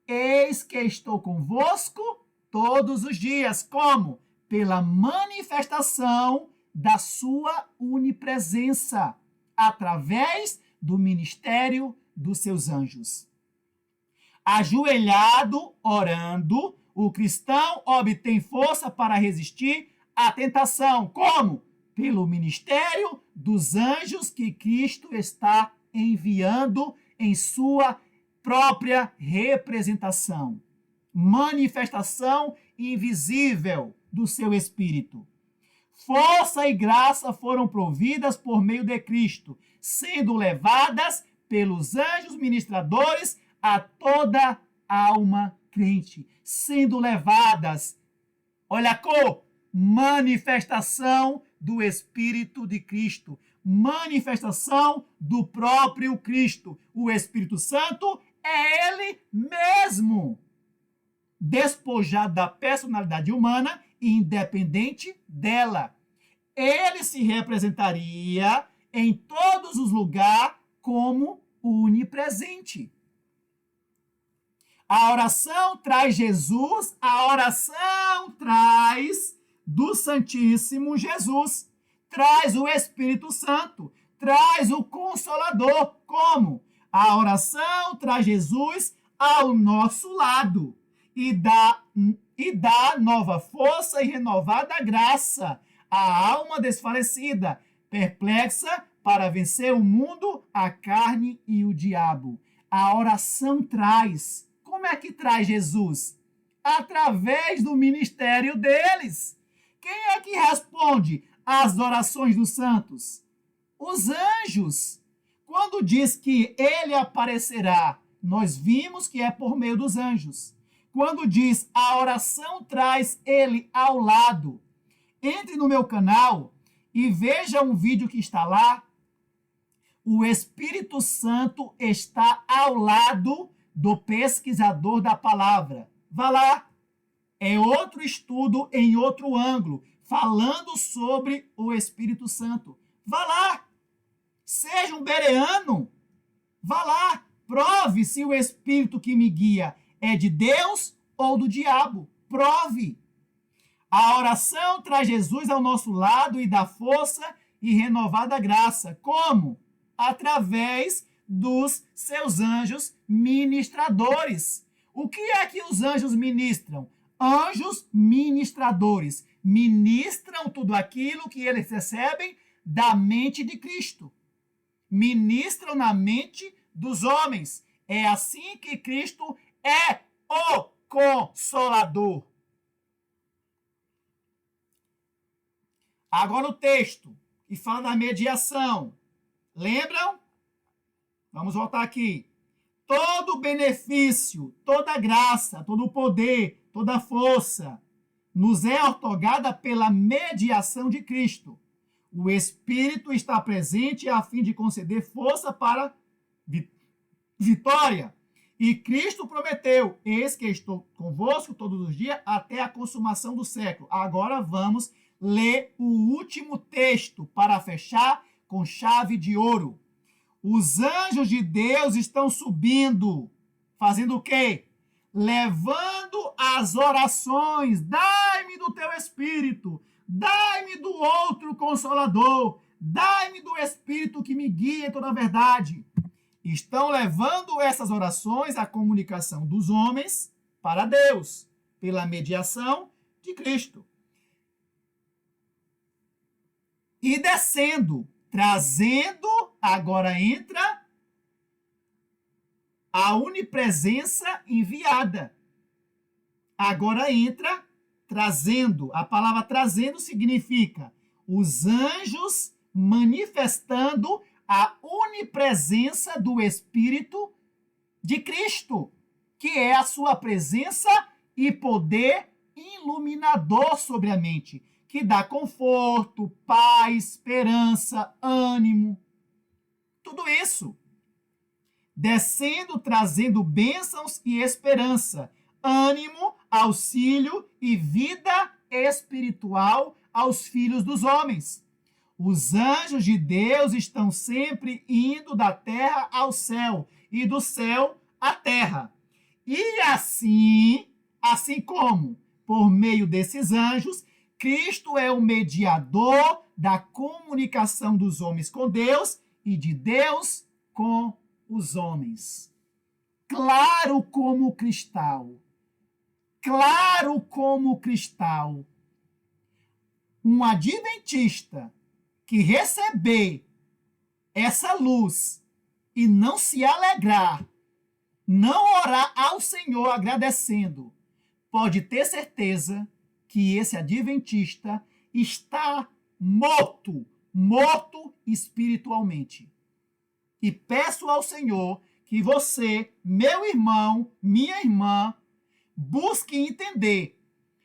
[SPEAKER 1] Eis que estou convosco todos os dias. Como? Pela manifestação da sua onipresença, através do ministério dos seus anjos. Ajoelhado, orando, o cristão obtém força para resistir à tentação. Como? Pelo ministério dos anjos que Cristo está enviando em sua própria representação. Manifestação invisível do seu Espírito. Força e graça foram providas por meio de Cristo, sendo levadas pelos anjos ministradores a toda alma crente, sendo levadas, olha a cor, manifestação do Espírito de Cristo, manifestação do próprio Cristo. O Espírito Santo é Ele mesmo, despojado da personalidade humana e independente dela. Ele se representaria em todos os lugares como onipresente. A oração traz Jesus, a oração traz do Santíssimo Jesus, traz o Espírito Santo, traz o Consolador. Como? A oração traz Jesus ao nosso lado e dá nova força e renovada graça à alma desfalecida, perplexa para vencer o mundo, a carne e o diabo. A oração traz. Como é que traz Jesus? Através do ministério deles. Quem é que responde às orações dos santos? Os anjos. Quando diz que ele aparecerá, nós vimos que é por meio dos anjos. Quando diz a oração traz ele ao lado, entre no meu canal e veja um vídeo que está lá. O Espírito Santo está ao lado do pesquisador da palavra. Vá lá. É outro estudo em outro ângulo, falando sobre o Espírito Santo. Vá lá. Seja um bereano. Vá lá. Prove se o Espírito que me guia é de Deus ou do diabo. Prove. A oração traz Jesus ao nosso lado e dá força e renovada graça. Como? Através dos seus anjos ministradores. O que é que os anjos ministram? Anjos ministradores. Ministram tudo aquilo que eles recebem da mente de Cristo. Ministram na mente dos homens. É assim que Cristo é o Consolador. Agora o texto, que fala da mediação. Lembram? Vamos voltar aqui. Todo benefício, toda graça, todo poder, toda força nos é otorgada pela mediação de Cristo. O Espírito está presente a fim de conceder força para vitória. E Cristo prometeu: eis que estou convosco todos os dias até a consumação do século. Agora vamos ler o último texto para fechar com chave de ouro. Os anjos de Deus estão subindo, fazendo o quê? Levando as orações. Dai-me do teu Espírito, dai-me do outro Consolador, dai-me do Espírito que me guia em toda a verdade. Estão levando essas orações, a comunicação dos homens para Deus, pela mediação de Cristo. E descendo, trazendo, agora entra a onipresença enviada. Agora entra trazendo. A palavra trazendo significa os anjos manifestando a onipresença do Espírito de Cristo, que é a sua presença e poder iluminador sobre a mente, que dá conforto, paz, esperança, ânimo. Tudo isso. Descendo, trazendo bênçãos e esperança, ânimo, auxílio e vida espiritual aos filhos dos homens. Os anjos de Deus estão sempre indo da terra ao céu e do céu à terra. E assim como, por meio desses anjos, Cristo é o mediador da comunicação dos homens com Deus e de Deus com os homens. Claro como cristal. Claro como cristal. Um adventista que receber essa luz e não se alegrar, não orar ao Senhor agradecendo, pode ter certeza que esse adventista está morto espiritualmente. E peço ao Senhor que você, meu irmão, minha irmã, busque entender.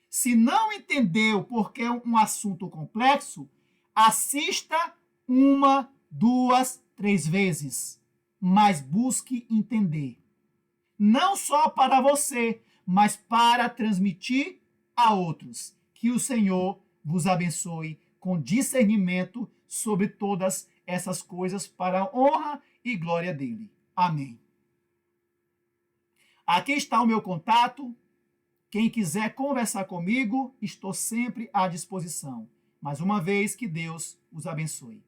[SPEAKER 1] Se não entendeu porque é um assunto complexo, assista 1, 2, 3 vezes, mas busque entender. Não só para você, mas para transmitir a outros. Que o Senhor vos abençoe com discernimento sobre todas essas coisas para a honra e glória dele. Amém. Aqui está o meu contato. Quem quiser conversar comigo, estou sempre à disposição. Mais uma vez, que Deus os abençoe.